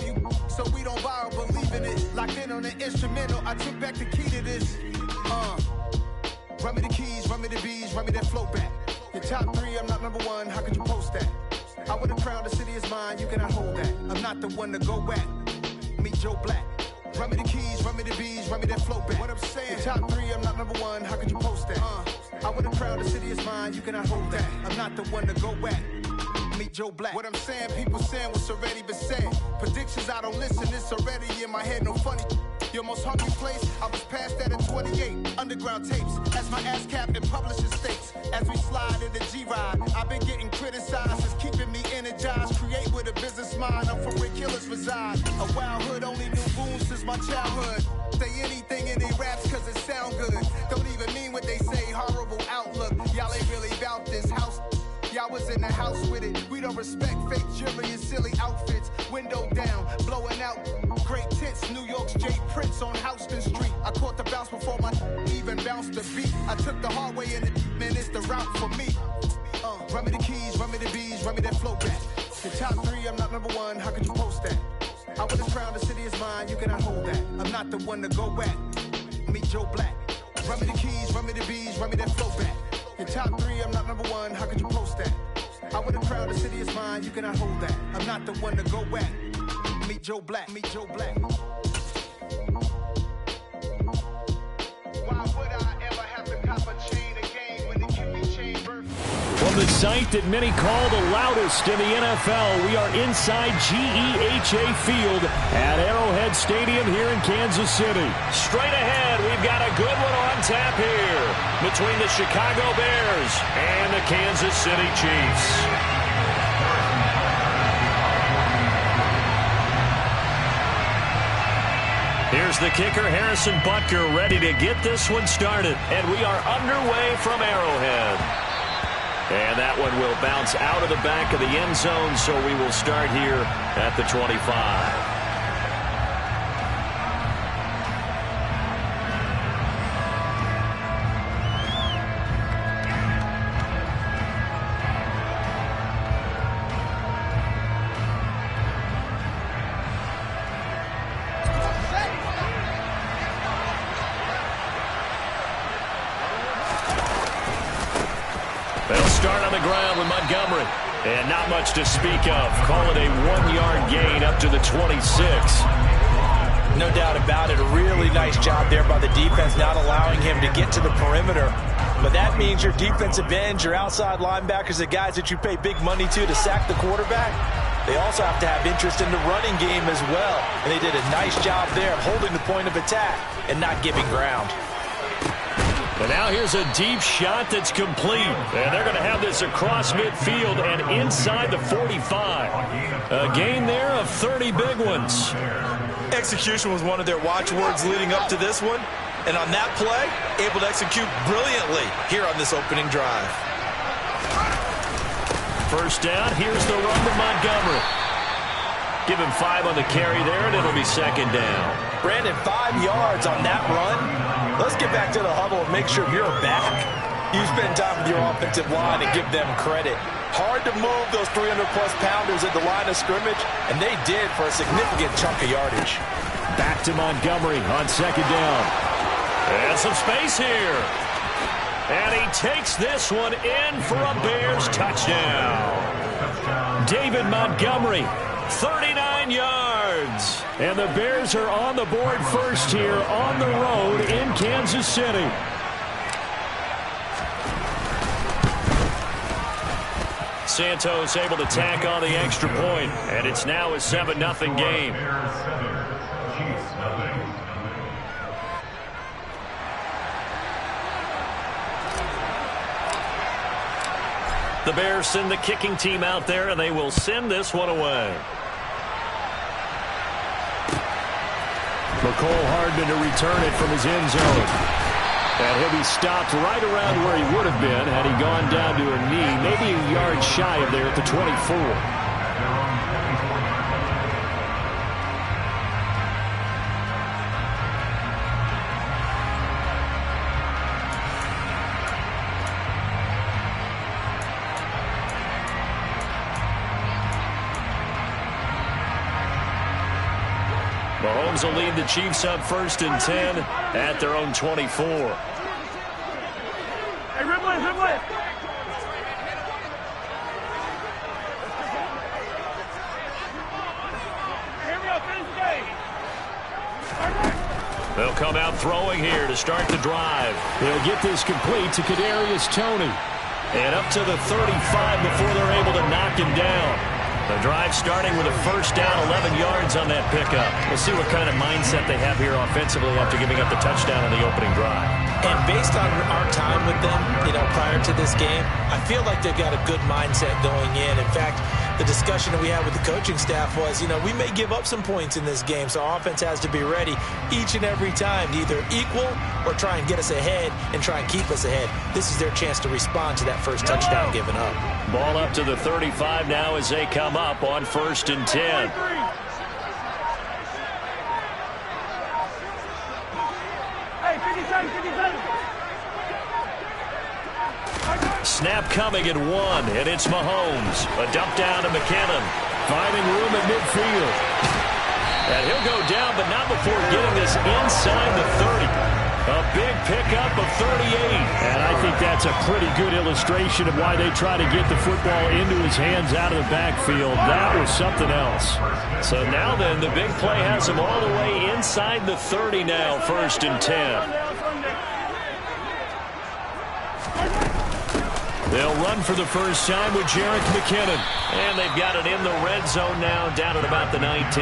know you, so we don't borrow, believe in it. Locked in on the instrumental, I took back the key to this. Run me the keys, run me the bees, run me that flow back. Your top three, I'm not number one, how could you post that? I would have crowned the city is mine, you cannot hold that. I'm not the one to go at. Meet Joe Black. Run me the keys, run me the bees, run me that flow back. What I'm saying, your top three, I'm not number one, how could you post that? I would have crowned the city is mine, you cannot hold that. I'm not the one to go at. Meet Joe Black. What I'm saying, people saying what's already been said. Predictions, I don't listen, it's already in my head, no funny. Your most hungry place, I was past that at 28. Underground tapes, as my ass cap in publishing states. As we slide in the G-Ride, I've been getting criticized, it's keeping me energized. Create with a business mind, I'm for where killers reside. A wild hood, only knew boom since my childhood. Say anything in they raps cause it sound good. Don't even mean what they say, horrible outlook. Y'all ain't really about this house. Y'all was in the house with it. We don't respect fake jewelry and silly outfits. Window down, blowing out great tits. New York's J. Prince on Houston Street. I caught the bounce before my even bounced the beat. I took the hard way in it, man, it's the route for me. Run me the keys, run me the bees, run me that flow back. The top three, I'm not number one, how could you post that? I would have crowned the city is mine, you cannot hold that. I'm not the one to go at. Meet Joe Black. Run me the keys, run me the bees, run me that flow back. Your top three, I'm not number one, how could you post that? I would have crowned the city is mine, you cannot hold that. I'm not the one to go at. Meet Joe Black, meet Joe Black. Why would I ever have to cop a chain again when the QB chain birth? From the site that many call the loudest in the NFL, we are inside GEHA Field at Arrowhead Stadium here in Kansas City. Straight ahead, we've got a good one on tap here between the Chicago Bears and the Kansas City Chiefs. Here's the kicker, Harrison Butker, ready to get this one started. And we are underway from Arrowhead. And that one will bounce out of the back of the end zone, so we will start here at the 25. Start on the ground with Montgomery. And not much to speak of. Call it a 1-yard gain up to the 26. No doubt about it. A really nice job there by the defense, not allowing him to get to the perimeter. But that means your defensive ends, your outside linebackers, the guys that you pay big money to sack the quarterback, they also have to have interest in the running game as well. And they did a nice job there of holding the point of attack and not giving ground. And now here's a deep shot that's complete. And they're going to have this across midfield and inside the 45. A gain there of 30 big ones. Execution was one of their watchwords leading up to this one. And on that play, able to execute brilliantly here on this opening drive. First down, here's the run to Montgomery. Give him 5 on the carry there, and it'll be second down. Brandon, 5 yards on that run. Let's get back to the huddle and make sure you're back. You spend time with your offensive line and give them credit. Hard to move those 300-plus pounders at the line of scrimmage, and they did for a significant chunk of yardage. Back to Montgomery on second down. And some space here. And he takes this one in for a Bears touchdown. David Montgomery, 39 yards. And the Bears are on the board first here on the road in Kansas City. Santos able to tack on the extra point, and it's now a 7-0 game. The Bears send the kicking team out there, and they will send this one away. McCole Hardman to return it from his end zone. And he'll be stopped right around where he would have been had he gone down to a knee, maybe a yard shy of there at the 24. Mahomes will lead the Chiefs up 1st and 10 at their own 24. Hey, Ridley. They'll come out throwing here to start the drive. They'll get this complete to Kadarius Toney. And up to the 35 before they're able to knock him down. The drive starting with a first down, 11 yards on that pickup. We'll see what kind of mindset they have here offensively after giving up the touchdown on the opening drive. And based on our time with them, prior to this game, I feel like they've got a good mindset going in. In fact, the discussion that we had with the coaching staff was, we may give up some points in this game, so our offense has to be ready each and every time to either equal or try and get us ahead and try and keep us ahead. This is their chance to respond to that first touchdown given up. Ball up to the 35 now as they come up on 1st and 10. Snap coming at 1, and it's Mahomes. A dump down to McKinnon. Finding room at midfield. And he'll go down, but not before getting this inside the 30. A big pickup of 38. And I think that's a pretty good illustration of why they try to get the football into his hands out of the backfield. That was something else. So now then, the big play has him all the way inside the 30 now, 1st and 10. They'll run for the first time with Jerick McKinnon. And they've got it in the red zone now, down at about the 19.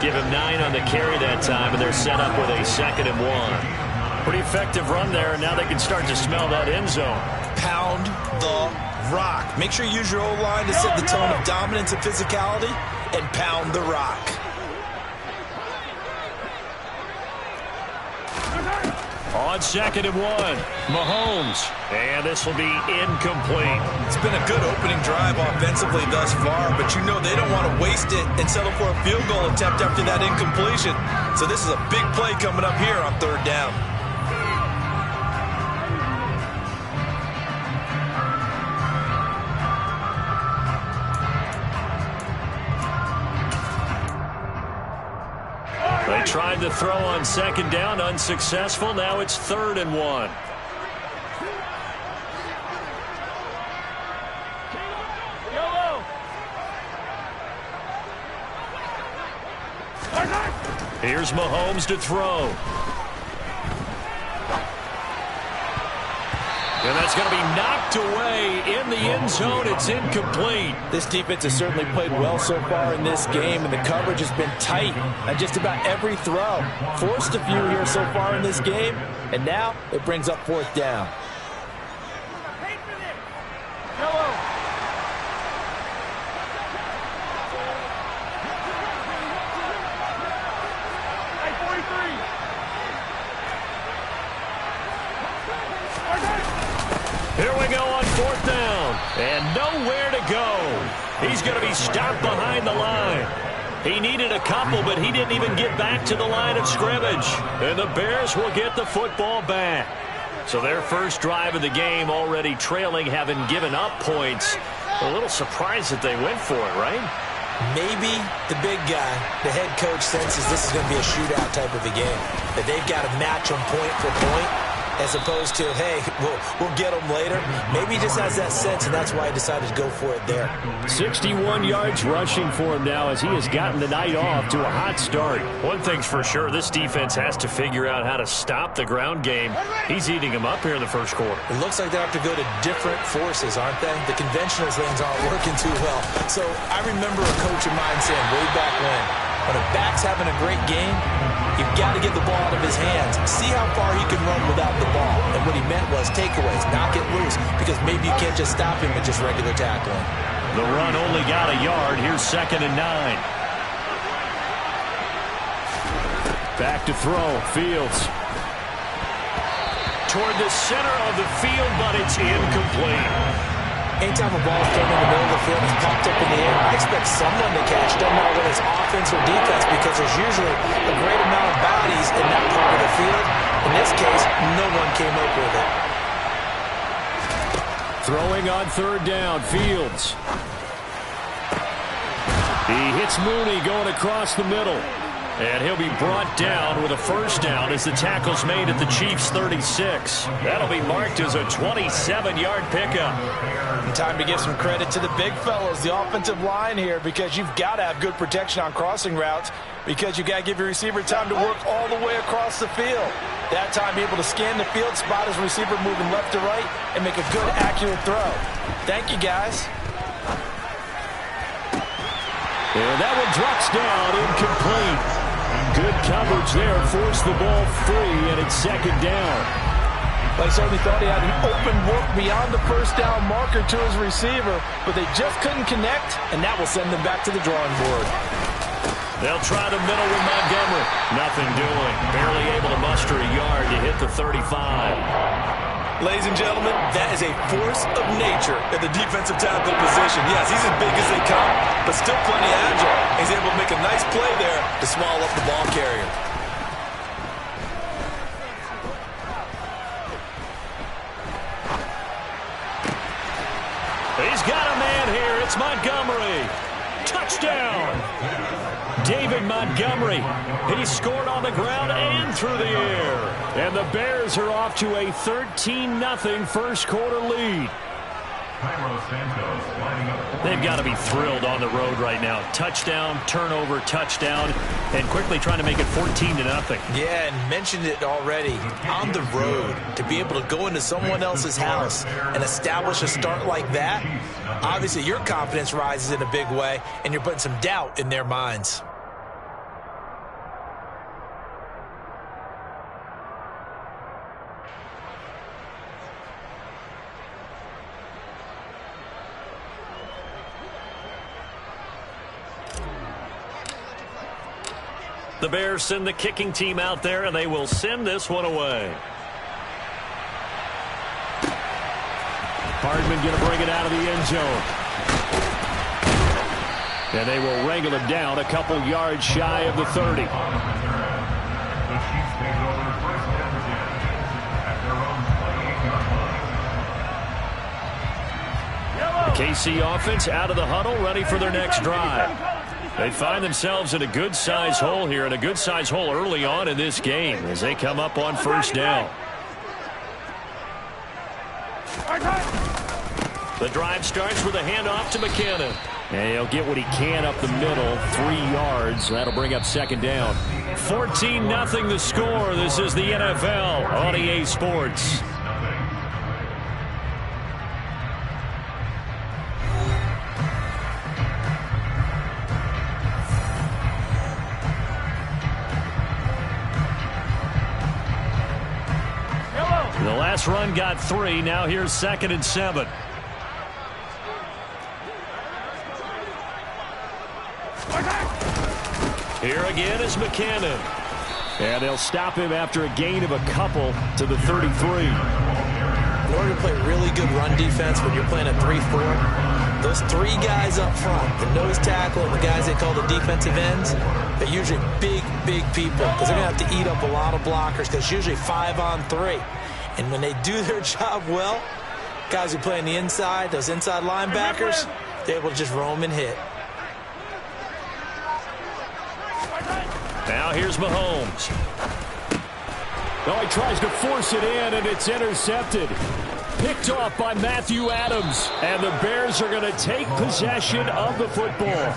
Give him 9 on the carry that time, and they're set up with a 2nd and 1. Pretty effective run there, and now they can start to smell that end zone. Pound the rock. Make sure you use your O-line to set the tone of dominance and physicality, and pound the rock. On 2nd and 1, Mahomes. And this will be incomplete. It's been a good opening drive offensively thus far, but they don't want to waste it and settle for a field goal attempt after that incompletion. So this is a big play coming up here on 3rd down. They tried to throw on 2nd down, unsuccessful. Now it's 3rd and 1. Here's Mahomes to throw. And that's going to be knocked away in the end zone. It's incomplete. This defense has certainly played well so far in this game, and the coverage has been tight on just about every throw. Forced a few here so far in this game, and now it brings up 4th down. Here we go on 4th down. And nowhere to go. He's going to be stopped behind the line. He needed a couple, but he didn't even get back to the line of scrimmage. And the Bears will get the football back. So their first drive of the game already trailing, having given up points. A little surprised that they went for it, right? Maybe the big guy, the head coach, senses this is going to be a shootout type of a game. That they've got to match them point for point, as opposed to, hey, we'll get them later. Maybe he just has that sense, and that's why he decided to go for it there. 61 yards rushing for him now as he has gotten the night off to a hot start. One thing's for sure, this defense has to figure out how to stop the ground game. He's eating them up here in the first quarter. It looks like they have to go to different forces, aren't they? The conventional things aren't working too well. So I remember a coach of mine saying way back when a back's having a great game, you've got to get the ball out of his hands. See how far he can run without the ball. And what he meant was takeaways, knock it loose, because maybe you can't just stop him with just regular tackling. The run only got a yard. Here's 2nd and 9. Back to throw. Fields. Toward the center of the field, but it's incomplete. Anytime a ball is thrown in the middle of the field and popped up in the air, I expect someone to catch. Doesn't matter whether it's offense or defense, because there's usually a great amount of bodies in that part of the field. In this case, no one came up with it. Throwing on 3rd down, Fields. He hits Mooney going across the middle. And he'll be brought down with a first down as the tackle's made at the Chiefs' 36. That'll be marked as a 27-yard pickup. And time to give some credit to the big fellows, the offensive line here, because you've got to have good protection on crossing routes, because you've got to give your receiver time to work all the way across the field. That time, be able to scan the field, spot his receiver moving left to right, and make a good, accurate throw. Thank you, guys. And that one drops down, incomplete. Good coverage there, forced the ball free, and it's second down. But I certainly thought he had an open look beyond the first down marker to his receiver, but they just couldn't connect, and that will send them back to the drawing board. They'll try the middle with Montgomery. Nothing doing. Barely able to muster a yard to hit the 35. Ladies and gentlemen, that is a force of nature at the defensive tackle position. Yes, he's as big as they come, but still plenty agile. He's able to make a nice play there to swallow up the ball carrier. He's got a man here. It's Montgomery. Touchdown. David Montgomery. He scored on the ground and through the air. And the Bears are off to a 13-0 first quarter lead. They've got to be thrilled on the road right now. Touchdown, turnover, touchdown, and quickly trying to make it 14-0. Yeah, and mentioned it already. On the road, to be able to go into someone else's house and establish a start like that, obviously your confidence rises in a big way, and you're putting some doubt in their minds. The Bears send the kicking team out there, and they will send this one away. Hardman going to bring it out of the end zone. And they will wrangle it down a couple yards shy of the 30. The KC offense out of the huddle, ready for their next drive. They find themselves in a good-size hole here, and a good-size hole early on in this game as they come up on first down. The drive starts with a handoff to McKinnon. And he'll get what he can up the middle, 3 yards. That'll bring up second down. 14-0 the score. This is the NFL on EA Sports. The last run got 3. Now here's 2nd and 7. Here again is McKinnon. And they'll stop him after a gain of a couple to the 33. In order to play really good run defense when you're playing a 3-4, those 3 guys up front, the nose tackle and the guys they call the defensive ends, they're usually big, big people because they're going to have to eat up a lot of blockers because it's usually 5-on-3. And when they do their job well, guys who play on the inside, those inside linebackers, they're able to just roam and hit. Now here's Mahomes. Oh, he tries to force it in, and it's intercepted. Picked off by Matthew Adams. And the Bears are going to take possession of the football.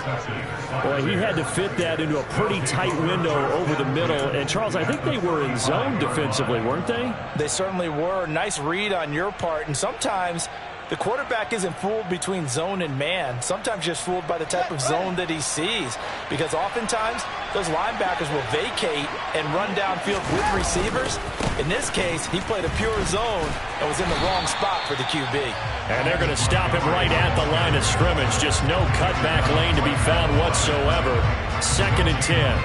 Boy, he had to fit that into a pretty tight window over the middle. And, Charles, I think they were in zone defensively, weren't they? They certainly were. Nice read on your part. And sometimes the quarterback isn't fooled between zone and man. Sometimes just fooled by the type of zone that he sees. Because oftentimes those linebackers will vacate and run downfield with receivers. In this case, he played a pure zone and was in the wrong spot for the QB. And they're going to stop him right at the line of scrimmage. Just no cutback lane to be found whatsoever. 2nd and 10.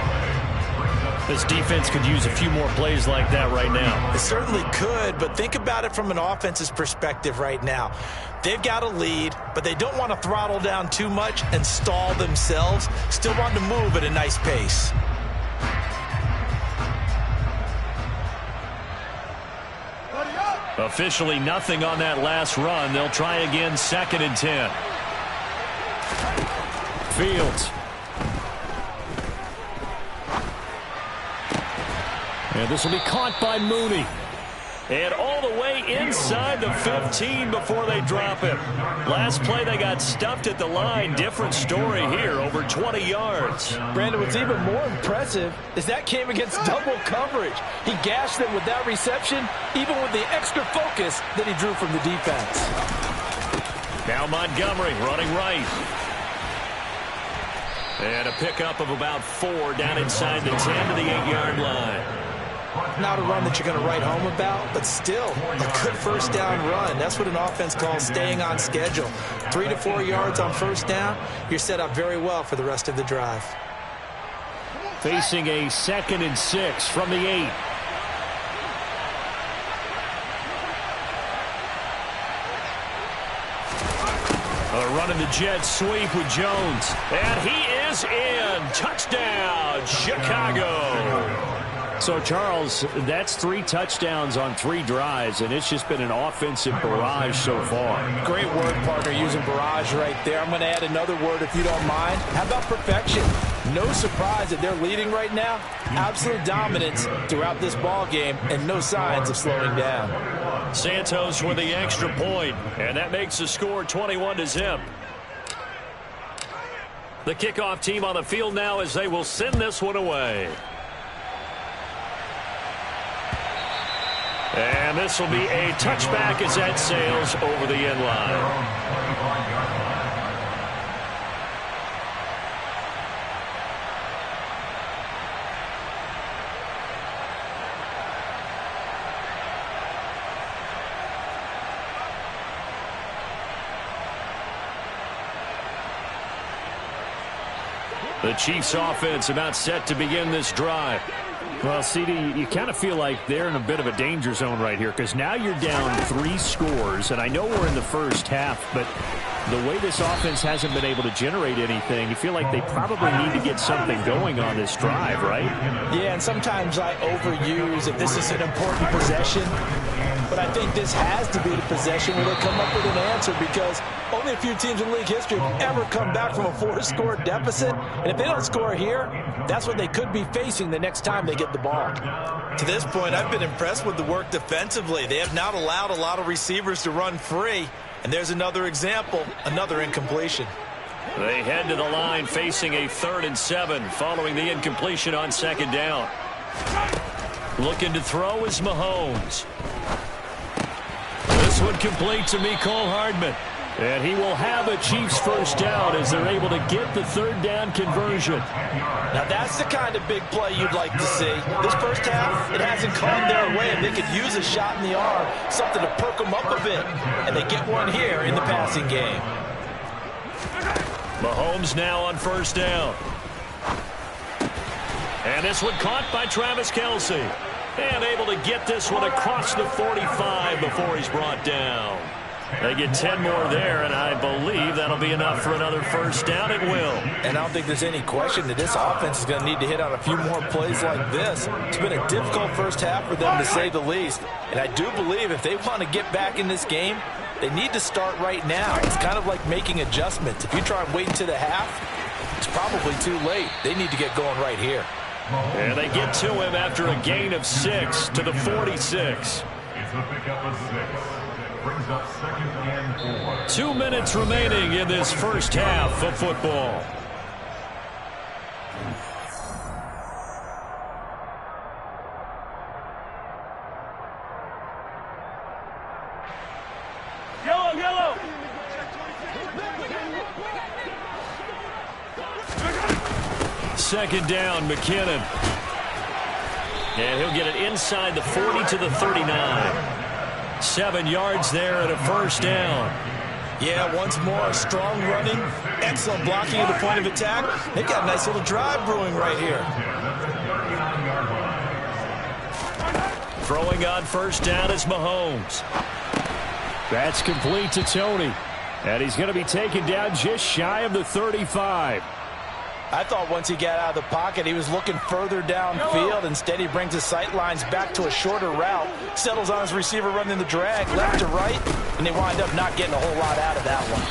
This defense could use a few more plays like that right now. It certainly could, but think about it from an offense's perspective right now. They've got a lead, but they don't want to throttle down too much and stall themselves. Still want to move at a nice pace. Officially nothing on that last run. They'll try again, 2nd and 10. And this will be caught by Mooney. And all the way inside the 15 before they drop it. Last play, they got stuffed at the line. Different story here, over 20 yards. Brandon, what's even more impressive is that came against double coverage. He gashed them with that reception, even with the extra focus that he drew from the defense. Now Montgomery running right. And a pickup of about 4 down inside the 10 to the 8-yard line. Not a run that you're going to write home about, but still a good first down run. That's what an offense calls staying on schedule. 3 to 4 yards on first down, you're set up very well for the rest of the drive. Facing a 2nd and 6 from the 8. Running the jet sweep with Jones. And he is in. Touchdown, Chicago. So, Charles, that's 3 touchdowns on 3 drives, and it's just been an offensive barrage so far. Great word, partner, using barrage right there. I'm going to add another word if you don't mind. How about perfection? No surprise that they're leading right now. Absolute dominance throughout this ball game, and no signs of slowing down. Santos with the extra point, and that makes the score 21-0. The kickoff team on the field now as they will send this one away. And this will be a touchback as that sails over the end line. The Chiefs offense about set to begin this drive. Well, CD, you kind of feel like they're in a bit of a danger zone right here because now you're down 3 scores, and I know we're in the first half, but the way this offense hasn't been able to generate anything, you feel like they probably need to get something going on this drive, right? Yeah, and sometimes I overuse if this is an important possession, but I think this has to be the possession where they come up with an answer because only a few teams in league history have ever come back from a 4-score deficit, and if they don't score here, that's what they could be facing the next time they get the ball. To this point, I've been impressed with the work defensively. They have not allowed a lot of receivers to run free, and there's another example, another incompletion. They head to the line facing a 3rd and 7 following the incompletion on 2nd down. Looking to throw is Mahomes. This one complete to Mecole Hardman. And he will have a Chiefs first down as they're able to get the 3rd down conversion. Now that's the kind of big play you'd like to see. This first half, it hasn't gone their way, and they could use a shot in the arm, something to perk them up a bit. And they get one here in the passing game. Mahomes now on first down. And this one caught by Travis Kelce. And able to get this one across the 45 before he's brought down. They get 10 more there, and I believe that'll be enough for another first down. It will. And I don't think there's any question that this offense is going to need to hit on a few more plays like this. It's been a difficult first half for them, to say the least. And I do believe if they want to get back in this game, they need to start right now. It's kind of like making adjustments. If you try and wait until the half, it's probably too late. They need to get going right here. And they get to him after a gain of 6 to the 46. It's a pickup of 6. Brings up 2nd and 4. 2 minutes remaining in this first half of football. Yellow. 2nd down, McKinnon. And he'll get it inside the 40 to the 39. 7 yards there and a first down. Yeah, once more, strong running, excellent blocking at the point of attack. They've got a nice little drive brewing right here. Throwing on first down is Mahomes. That's complete to Tony. And he's going to be taken down just shy of the 35. I thought once he got out of the pocket, he was looking further downfield. Instead, he brings his sight lines back to a shorter route, settles on his receiver running the drag left to right, and they wind up not getting a whole lot out of that one.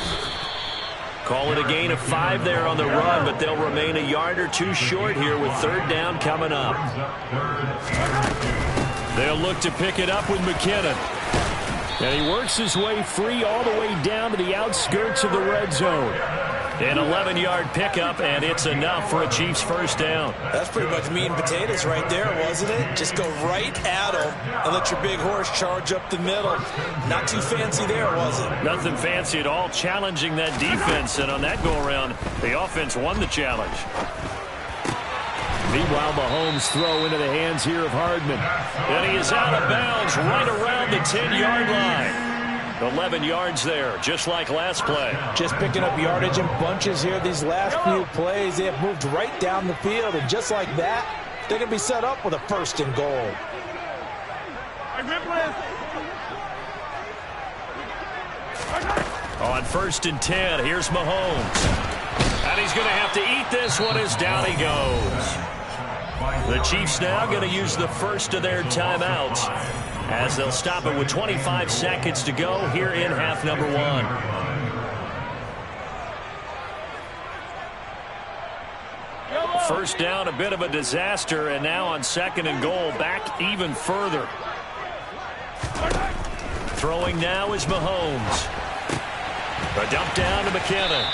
Call it a gain of 5 there on the run, but they'll remain a yard or 2 short here with 3rd down coming up. They'll look to pick it up with McKinnon. And he works his way free all the way down to the outskirts of the red zone. An 11-yard pickup, and it's enough for a Chiefs 1st down. That's pretty much meat and potatoes right there, wasn't it? Just go right at him and let your big horse charge up the middle. Not too fancy there, was it? Nothing fancy at all, challenging that defense, and on that go-around, the offense won the challenge. Meanwhile, Mahomes throw into the hands here of Hardman. And he is out of bounds right around the 10-yard line. 11 yards there, just like last play. Just picking up yardage in bunches here these last few plays. They have moved right down the field, and just like that, they're going to be set up with a 1st and goal. On 1st and 10, here's Mahomes. And he's going to have to eat this one as down he goes. The Chiefs now going to use the first of their timeouts, as they'll stop it with 25 seconds to go here in half number 1. First down, a bit of a disaster, and now on 2nd and goal, back even further. Throwing now is Mahomes. A dump down to McKinnon.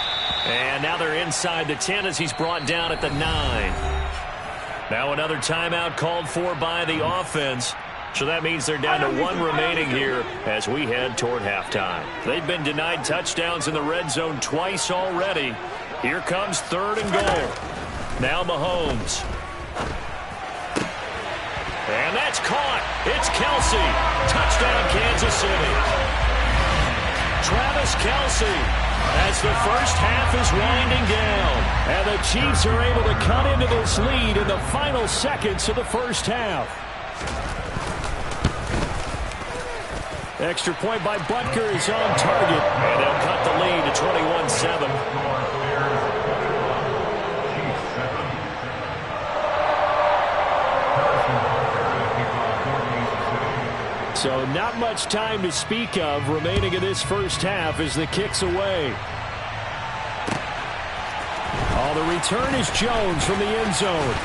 And now they're inside the 10 as he's brought down at the 9. Now another timeout called for by the offense. So that means they're down to 1 remaining here as we head toward halftime. They've been denied touchdowns in the red zone twice already. Here comes 3rd and goal. Now Mahomes. And that's caught. It's Kelsey. Touchdown, Kansas City. Travis Kelsey, as the first half is winding down. And the Chiefs are able to cut into this lead in the final seconds of the first half. Extra point by Butker is on target. And they'll cut the lead to 21-7. So not much time to speak of remaining in this first half as the kick's away. Oh, the return is Jones from the end zone.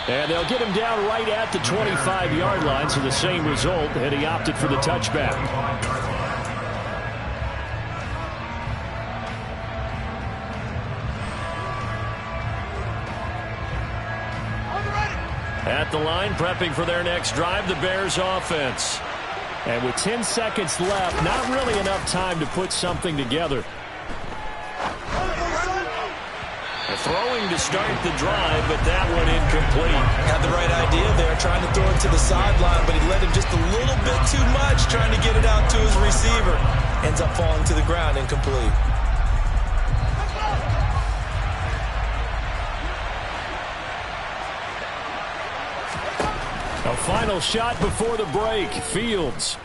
And they'll get him down right at the 25-yard line, so the same result, and he opted for the touchback. At the line, prepping for their next drive, the Bears offense. And with 10 seconds left, not really enough time to put something together. Throwing to start the drive, but that one incomplete. Had the right idea there, trying to throw it to the sideline, but he led him just a little bit too much, trying to get it out to his receiver. Ends up falling to the ground, incomplete. A final shot before the break. Fields.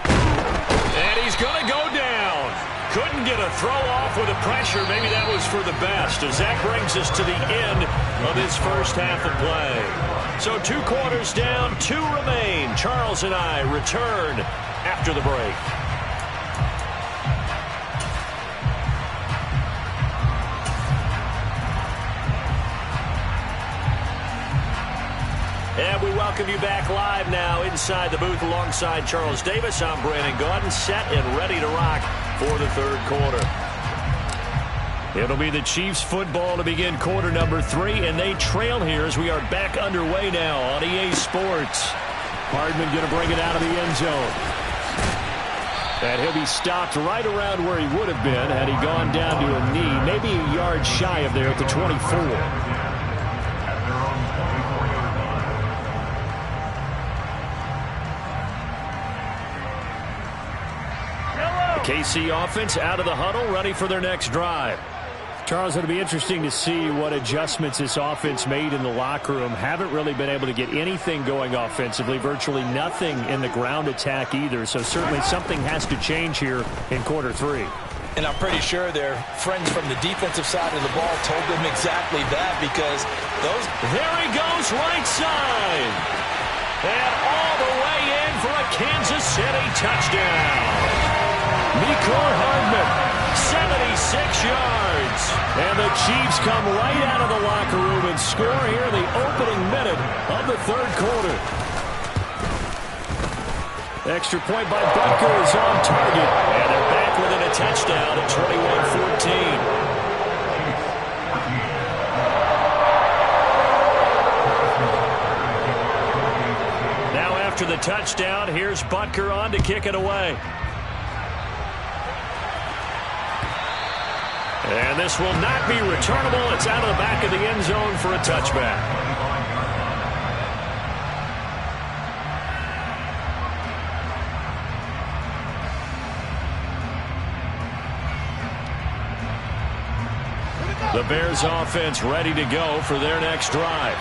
And he's going to go down. Couldn't get a throw off with the pressure. Maybe that was for the best, as that brings us to the end of this first half of play. So 2 quarters down, 2 remain. Charles and I return after the break. And we welcome you back live now inside the booth alongside Charles Davis. I'm Brandon Gaudin, set and ready to rock for the 3rd quarter. It'll be the Chiefs football to begin quarter number 3, and they trail here as we are back underway now on EA Sports. Hardman going to bring it out of the end zone. And he'll be stopped right around where he would have been had he gone down to a knee, maybe a yard shy of there at the 24. KC offense out of the huddle, ready for their next drive. Charles, it'll be interesting to see what adjustments this offense made in the locker room. Haven't really been able to get anything going offensively, virtually nothing in the ground attack either. So certainly something has to change here in quarter 3. And I'm pretty sure their friends from the defensive side of the ball told them exactly that, because those... There he goes, right side. And all the way in for a Kansas City touchdown. Mecole Hardman, 76 yards. And the Chiefs come right out of the locker room and score here in the opening minute of the third quarter. Extra point by Butker is on target. And they're back within a touchdown at 21-14. Now after the touchdown, here's Butker on to kick it away. And this will not be returnable. It's out of the back of the end zone for a touchback. The Bears offense ready to go for their next drive.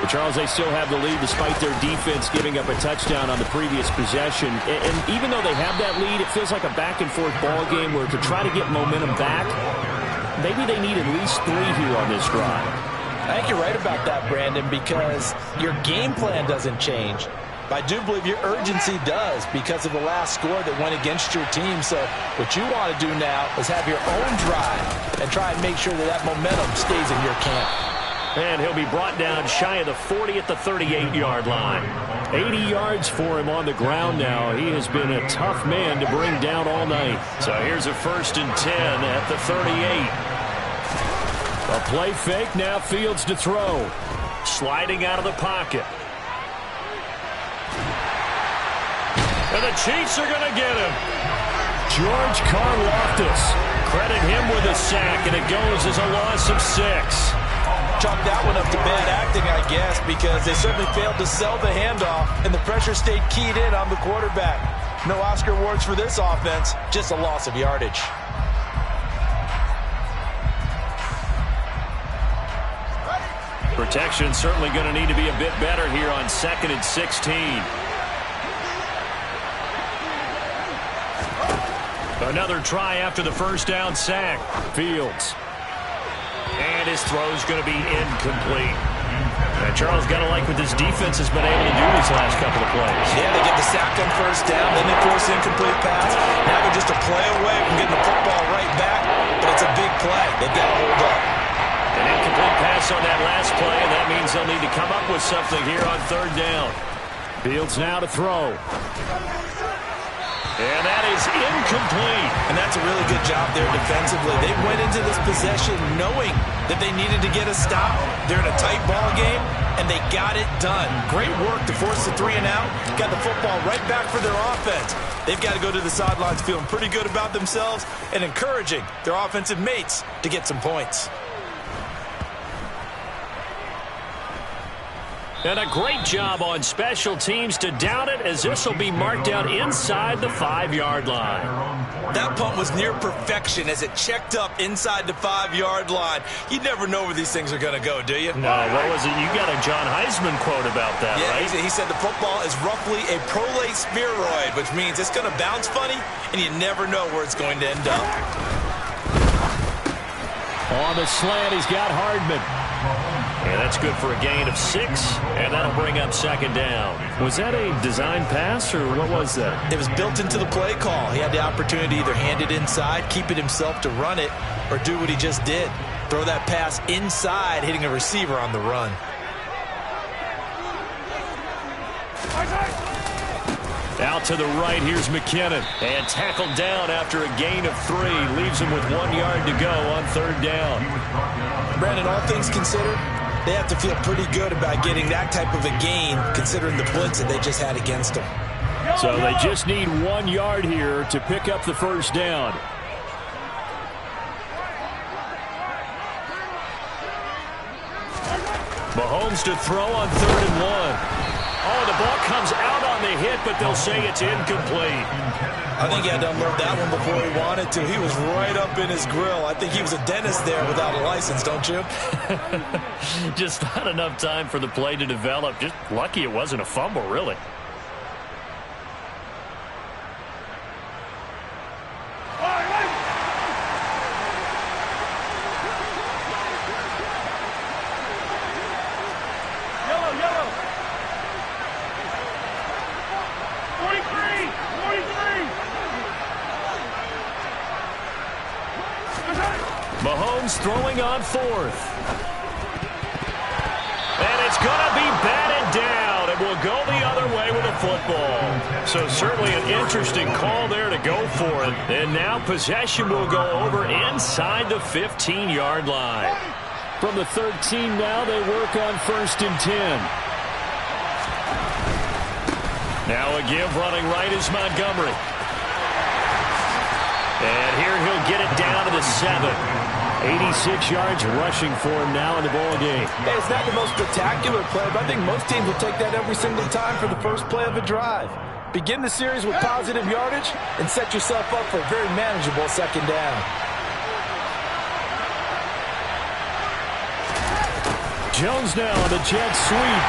But Charles, they still have the lead despite their defense giving up a touchdown on the previous possession. And even though they have that lead, it feels like a back-and-forth ball game where to try to get momentum back, maybe they need at least 3 here on this drive. I think you're right about that, Brandon, because your game plan doesn't change. But I do believe your urgency does because of the last score that went against your team. So what you want to do now is have your own drive and try and make sure that that momentum stays in your camp. And he'll be brought down shy of the 40 at the 38-yard line. 80 yards for him on the ground now. He has been a tough man to bring down all night. So here's a 1st and 10 at the 38. A play fake, now Fields to throw. Sliding out of the pocket. And the Chiefs are going to get him. George Karlaftis. Credit him with a sack, and it goes as a loss of 6. Chalk that one up to bad acting, I guess, because they certainly failed to sell the handoff, and the pressure stayed keyed in on the quarterback. No Oscar awards for this offense, just a loss of yardage. Protection certainly going to need to be a bit better here on 2nd and 16. Another try after the first down sack. Fields. And his throw's going to be incomplete. And Charles got to like what this defense has been able to do these last couple of plays. Yeah, they get the sack on first down, then they force an incomplete pass. Now they're just a play away from getting the football right back, but it's a big play. They've got to hold up. An incomplete pass on that last play, and that means they'll need to come up with something here on 3rd down. Fields now to throw. And that is incomplete. And that's a really good job there defensively. They went into this possession knowing that they needed to get a stop. They're in a tight ball game, and they got it done. Great work to force the 3 and out. Got the football right back for their offense. They've got to go to the sidelines feeling pretty good about themselves and encouraging their offensive mates to get some points. And a great job on special teams to down it, as this will be marked out inside the 5-yard line. That punt was near perfection as it checked up inside the 5-yard line. You never know where these things are going to go, do you? No, what was it? You got a John Heisman quote about that, right? He said the football is roughly a prolate spheroid, which means it's going to bounce funny, and you never know where it's going to end up. On the slant, he's got Hardman. And that's good for a gain of 6, and that'll bring up 2nd down. Was that a design pass, or what was that? It was built into the play call. He had the opportunity to either hand it inside, keep it himself to run it, or do what he just did. Throw that pass inside, hitting a receiver on the run. Out to the right, here's McKinnon. And tackled down after a gain of 3. Leaves him with 1 yard to go on 3rd down. Brandon, all things considered, they have to feel pretty good about getting that type of a gain, considering the blitz that they just had against them. So they just need 1 yard here to pick up the 1st down. Mahomes to throw on 3rd and 1. Oh, the ball comes out on the hit, but they'll say it's incomplete. I think he had to unload that one before he wanted to. He was right up in his grill. I think he was a dentist there without a license, don't you? Just not enough time for the play to develop. Just lucky it wasn't a fumble, really. Mahomes throwing on fourth. And it's going to be batted down, and will go the other way with the football. So certainly an interesting call there to go for it. And now possession will go over inside the 15-yard line. From the 13 now, they work on 1st and 10. Now a give running right is Montgomery. And here he'll get it down to the 7. 86 yards rushing for him now in the ball game. Hey, it's not the most spectacular play, but I think most teams will take that every single time for the first play of a drive. Begin the series with positive yardage and set yourself up for a very manageable 2nd down. Jones now on the jet sweep.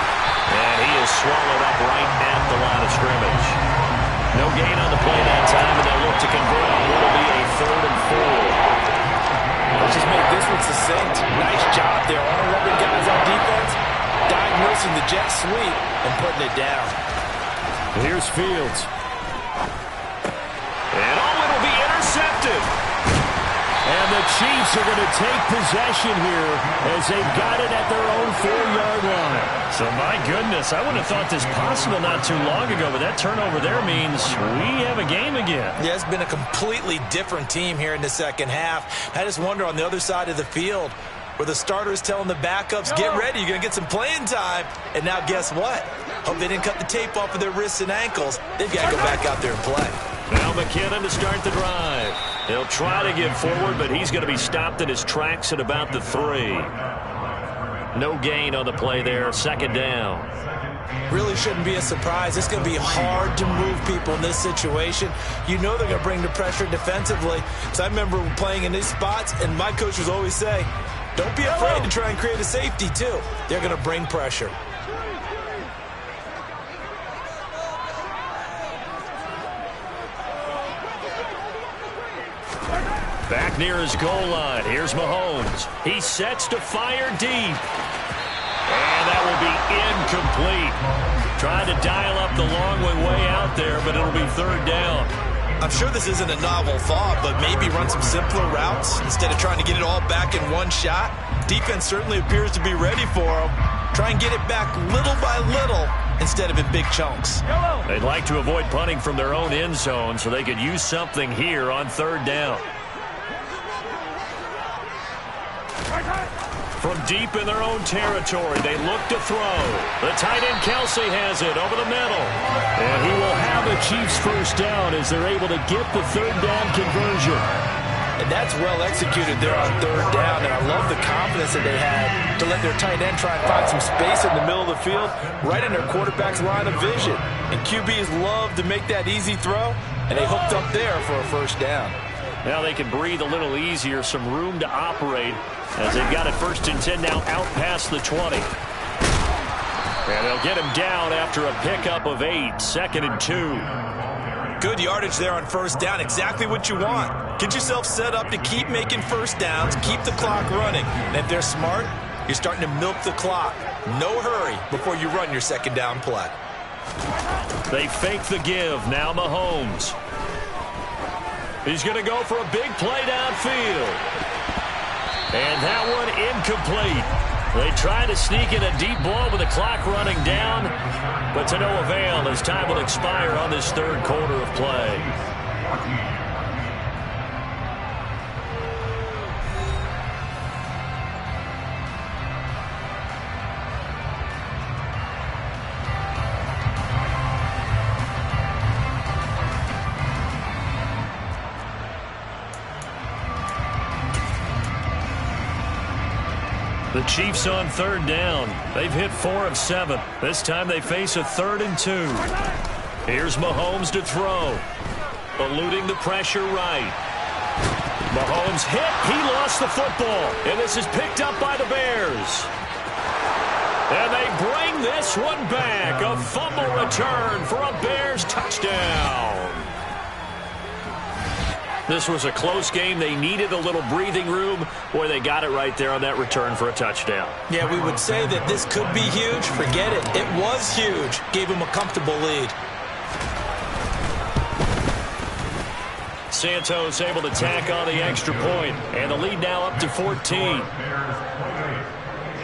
And he is swallowed up right at the line of scrimmage. No gain on the play that time, and they'll look to convert on what will be a 3rd and 4. Let's just make this one succinct. Nice job there. On-rubbing guys on defense, diagnosing the jet sweep and putting it down. Here's Fields. And it'll be intercepted. And the Chiefs are going to take possession here as they've got it at their own 4-yard line. So, my goodness, I wouldn't have thought this possible not too long ago, but that turnover there means we have a game again. Yeah, it's been a completely different team here in the 2nd half. I just wonder on the other side of the field where the starter is telling the backups, get ready, you're going to get some playing time. And now guess what? Hope they didn't cut the tape off of their wrists and ankles. They've got to go back out there and play. Now McKinnon to start the drive. He'll try to get forward, but he's going to be stopped in his tracks at about the 3. No gain on the play there, 2nd down. Really shouldn't be a surprise. It's going to be hard to move people in this situation. You know they're going to bring the pressure defensively. So I remember playing in these spots, and my coach was always say, don't be afraid to try and create a safety, too. They're going to bring pressure. Back near his goal line. Here's Mahomes. He sets to fire deep. And that will be incomplete. Trying to dial up the long way out there, but it'll be 3rd down. I'm sure this isn't a novel thought, but maybe run some simpler routes instead of trying to get it all back in one shot. Defense certainly appears to be ready for him. Try and get it back little by little instead of in big chunks. They'd like to avoid punting from their own end zone so they could use something here on 3rd down. From deep in their own territory, they look to throw. The tight end Kelsey has it over the middle. And he will have the Chiefs 1st down as they're able to get the 3rd down conversion. And that's well executed there on 3rd down. And I love the confidence that they had to let their tight end try and find some space in the middle of the field, right in their quarterback's line of vision. And QBs love to make that easy throw, and they hooked up there for a 1st down. Now they can breathe a little easier, some room to operate as they've got it 1st and 10 now out past the 20. And they'll get him down after a pickup of 8, 2nd and 2. Good yardage there on 1st down, exactly what you want. Get yourself set up to keep making 1st downs, keep the clock running. And if they're smart, you're starting to milk the clock. No hurry before you run your 2nd down play. They fake the give, now Mahomes. He's going to go for a big play downfield. And that one incomplete. They try to sneak in a deep ball with the clock running down, but to no avail as time will expire on this 3rd quarter of play. The Chiefs on 3rd down. They've hit 4 of 7. This time they face a 3rd and 2. Here's Mahomes to throw. Eluding the pressure right. Mahomes hit. He lost the football. And this is picked up by the Bears. And they bring this one back. A fumble return for a Bears touchdown. This was a close game. They needed a little breathing room. Boy, they got it right there on that return for a touchdown. Yeah, we would say that this could be huge. Forget it. It was huge. Gave him a comfortable lead. Santos able to tack on the extra point, and the lead now up to 14. Bears 28,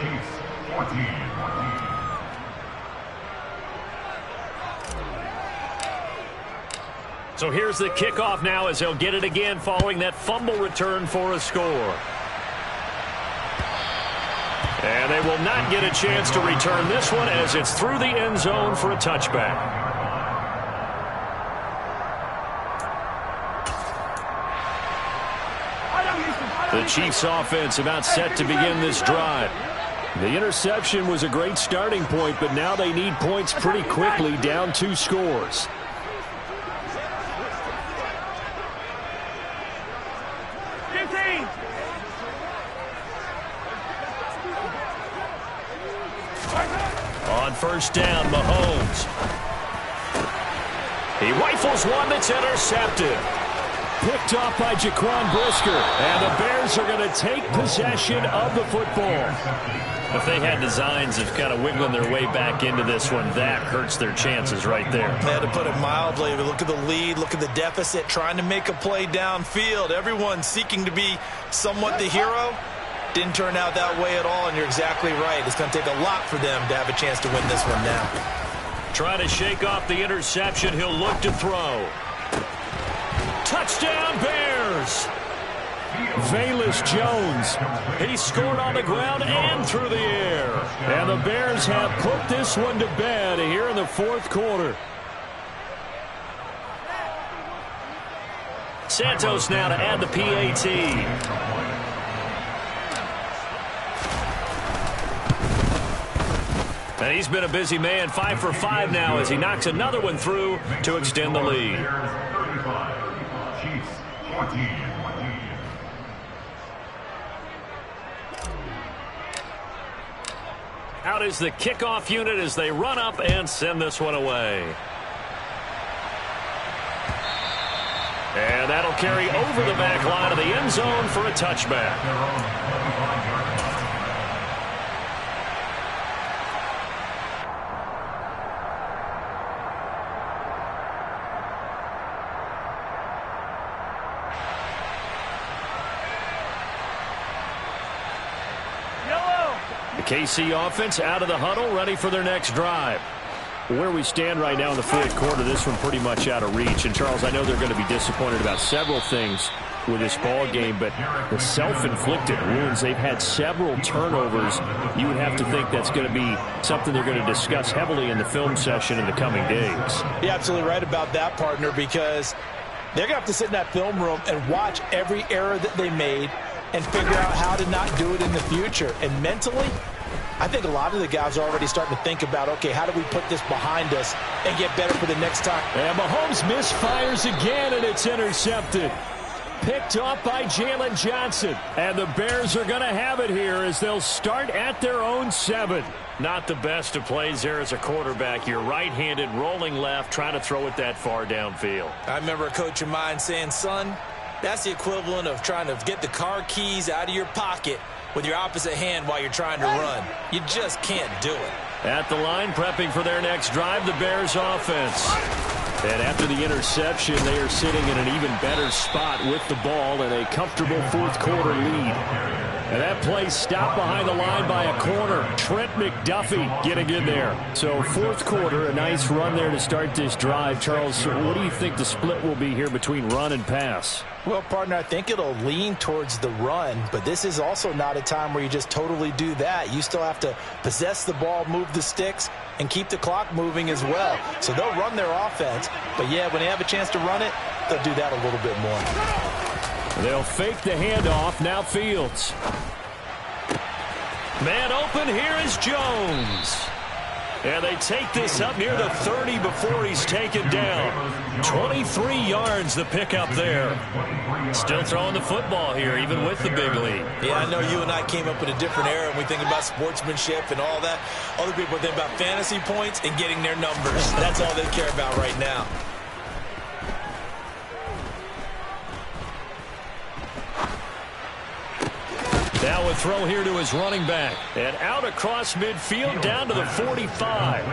Chiefs 14. So here's the kickoff now as he'll get it again following that fumble return for a score. And they will not get a chance to return this one as it's through the end zone for a touchback. The Chiefs offense about set to begin this drive. The interception was a great starting point, but now they need points pretty quickly, down 2 scores. On first down, Mahomes. He rifles one that's intercepted. Picked off by Jaquan Brisker, and the Bears are going to take possession of the football. If they had designs of kind of wiggling their way back into this one, that hurts their chances right there. They had to put it mildly. Look at the lead, look at the deficit, trying to make a play downfield. Everyone seeking to be somewhat the hero. Didn't turn out that way at all, and you're exactly right. It's going to take a lot for them to have a chance to win this one now. Trying to shake off the interception. He'll look to throw. Touchdown, Bears! Velus Jones. He scored on the ground and through the air. And the Bears have put this one to bed here in the fourth quarter. Santos now to add the PAT. And he's been a busy man, 5 for 5 now as he knocks another one through to extend the lead. Chiefs 14. Out is the kickoff unit as they run up and send this one away. And that'll carry over the back line of the end zone for a touchback. KC offense out of the huddle, ready for their next drive. Where we stand right now in the fourth quarter, this one pretty much out of reach. And, Charles, I know they're going to be disappointed about several things with this ball game, but the self-inflicted wounds, they've had several turnovers. You would have to think that's going to be something they're going to discuss heavily in the film session in the coming days. You're absolutely right about that, partner, because they're going to have to sit in that film room and watch every error that they made and figure out how to not do it in the future. And mentally, I think a lot of the guys are already starting to think about, okay, how do we put this behind us and get better for the next time? And Mahomes misfires again, and it's intercepted. Picked off by Jalen Johnson. And the Bears are going to have it here as they'll start at their own 7. Not the best of plays there as a quarterback. You're right-handed, rolling left, trying to throw it that far downfield. I remember a coach of mine saying, son, that's the equivalent of trying to get the car keys out of your pocket with your opposite hand while you're trying to run. You just can't do it. At the line, prepping for their next drive, the Bears offense. And after the interception, they are sitting in an even better spot with the ball and a comfortable fourth quarter lead. And that play stopped behind the line by a corner. Trent McDuffie getting in there. So fourth quarter, a nice run there to start this drive. Charles, what do you think the split will be here between run and pass? Well, partner, I think it'll lean towards the run, but this is also not a time where you just totally do that. You still have to possess the ball, move the sticks, and keep the clock moving as well. So they'll run their offense, but yeah, when they have a chance to run it, they'll do that a little bit more. They'll fake the handoff. Now Fields. Man open, here is Jones. And they take this up near the 30 before he's taken down. 23 yards the pickup there. Still throwing the football here, even with the big lead. Yeah, I know you and I came up in a different era, and we think about sportsmanship and all that. Other people think about fantasy points and getting their numbers. That's all they care about right now. Now a throw here to his running back. And out across midfield down to the 45.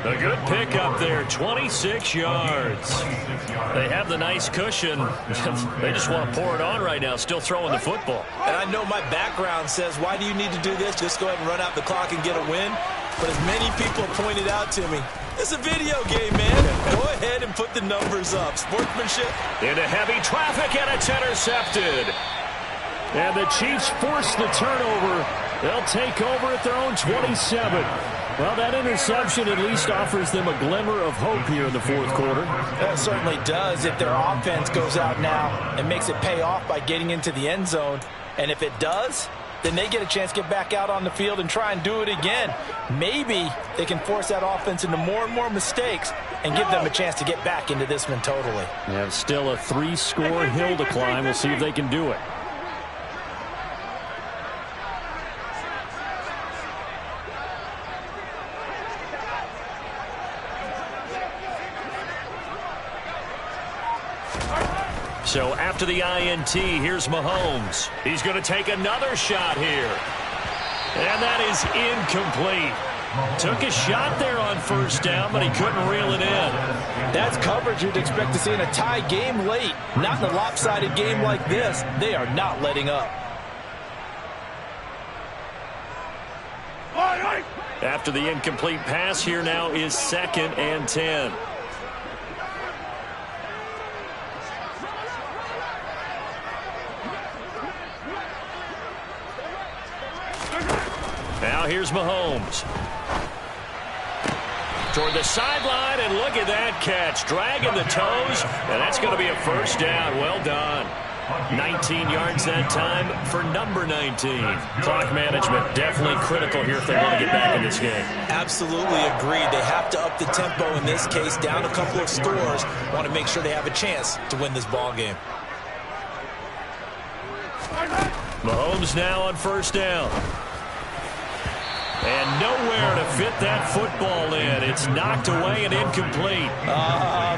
A good pickup there, 26 yards. They have the nice cushion. They just want to pour it on right now, still throwing the football. And I know my background says, why do you need to do this? Just go ahead and run out the clock and get a win. But as many people pointed out to me, it's a video game, man. Go ahead and put the numbers up. Sportsmanship. Into heavy traffic, and it's intercepted. And the Chiefs force the turnover. They'll take over at their own 27. Well, that interception at least offers them a glimmer of hope here in the fourth quarter. It certainly does if their offense goes out now and makes it pay off by getting into the end zone. And if it does, then they get a chance to get back out on the field and try and do it again. Maybe they can force that offense into more and more mistakes and give them a chance to get back into this one totally. Yeah, still a 3-score hill to climb. We'll see if they can do it. So after the INT, here's Mahomes. He's going to take another shot here. And that is incomplete. Took a shot there on first down, but he couldn't reel it in. That's coverage you'd expect to see in a tie game late. Not in a lopsided game like this. They are not letting up. After the incomplete pass, here now is 2nd and 10. Now here's Mahomes. Toward the sideline, and look at that catch. Dragging the toes, and that's going to be a first down. Well done. 19 yards that time for number 19. Clock management definitely critical here if they want to get back in this game. Absolutely agreed. They have to up the tempo in this case, down a couple of scores. Want to make sure they have a chance to win this ball game. Mahomes now on first down. And nowhere to fit that football in. It's knocked away and incomplete.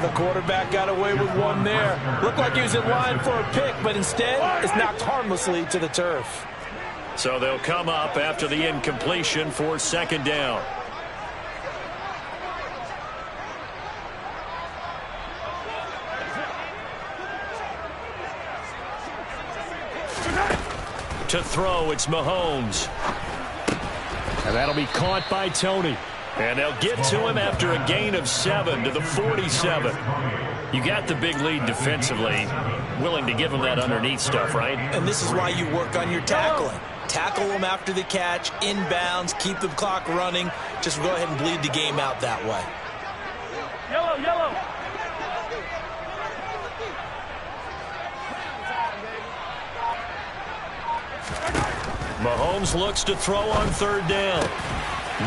The quarterback got away with one there. Looked like he was in line for a pick, but instead it's knocked harmlessly to the turf. So they'll come up after the incompletion for 2nd down. To throw, it's Mahomes. And that'll be caught by Tony. And they'll get to him after a gain of 7 to the 47. You got the big lead defensively. Willing to give him that underneath stuff, right? And this is why you work on your tackling. Tackle them after the catch, inbounds, keep the clock running. Just go ahead and bleed the game out that way. Yellow, yellow. Mahomes looks to throw on 3rd down.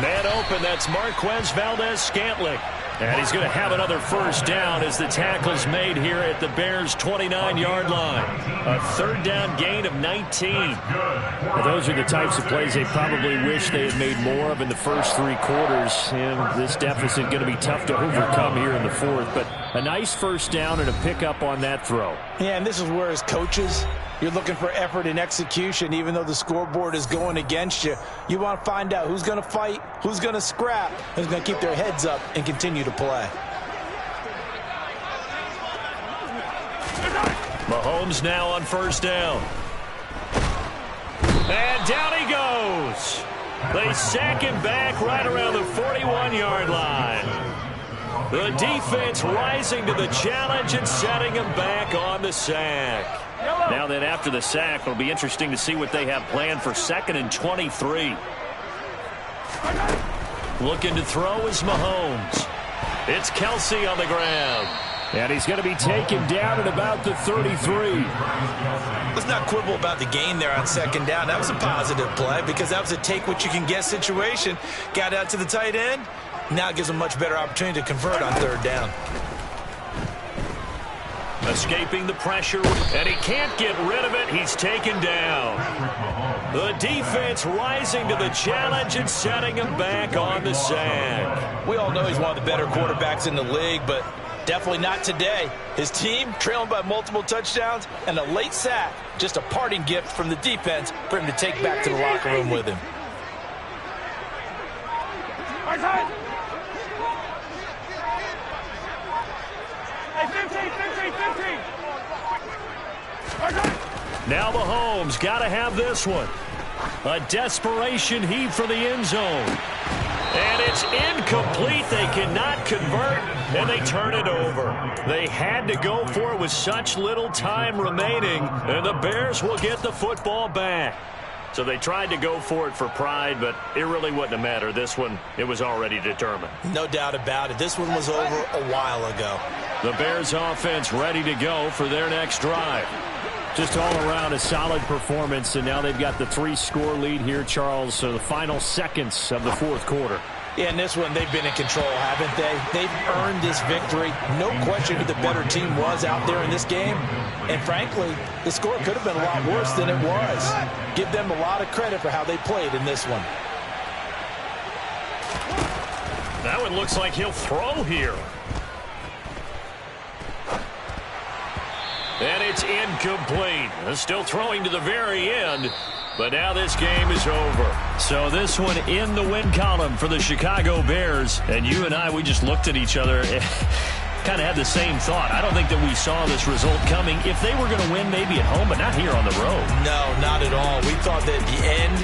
Man open, that's Marquez Valdez-Scantling. And he's going to have another first down as the tackle's made here at the Bears' 29-yard line. A 3rd down gain of 19. Well, those are the types of plays they probably wish they had made more of in the first 3 quarters. And this deficit going to be tough to overcome here in the 4th. But a nice first down and a pickup on that throw. Yeah, and this is where as coaches, you're looking for effort and execution. Even though the scoreboard is going against you, you want to find out who's going to fight, who's going to scrap, who's going to keep their heads up and continue to play. Mahomes now on first down. And down he goes. They sack him back right around the 41-yard line. The defense rising to the challenge and setting him back on the sack. Now then, after the sack, it'll be interesting to see what they have planned for 2nd and 23. Looking to throw is Mahomes. It's Kelsey on the ground. And he's going to be taken down at about the 33. Let's not quibble about the gain there on 2nd down. That was a positive play because that was a take-what-you-can-get situation. Got out to the tight end. Now it gives them a much better opportunity to convert on 3rd down. Escaping the pressure, and he can't get rid of it. He's taken down. The defense rising to the challenge and setting him back on the sack. We all know he's one of the better quarterbacks in the league, but Definitely not today. His team trailing by multiple touchdowns and a late sack. Just a parting gift from the defense for him to take back to the locker room with him. Now Mahomes got to have this one. A desperation heave for the end zone. And it's incomplete. They cannot convert, and they turn it over. They had to go for it with such little time remaining, and the Bears will get the football back. So they tried to go for it for pride, but it really wouldn't have mattered. This one, it was already determined. No doubt about it. This one was over a while ago. The Bears offense ready to go for their next drive. Just all around a solid performance, and now they've got the 3-score lead here, Charles, so the final seconds of the fourth quarter. Yeah, in this one, they've been in control, haven't they? They've earned this victory. No question who the better team was out there in this game. And frankly, the score could have been a lot worse than it was. Give them a lot of credit for how they played in this one. That one looks like he'll throw here. And it's incomplete. Still throwing to the very end. But now this game is over. So this one in the win column for the Chicago Bears. And you and I, we just looked at each other and kind of had the same thought. I don't think that we saw this result coming. If they were going to win, maybe at home, but not here on the road. No, not at all. We thought that at the end,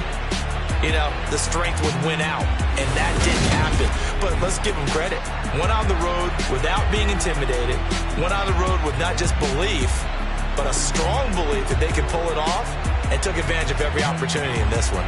the strength would win out. And that didn't happen. But let's give them credit. Went on the road without being intimidated. Went on the road with not just belief, but a strong belief that they could pull it off, and took advantage of every opportunity in this one.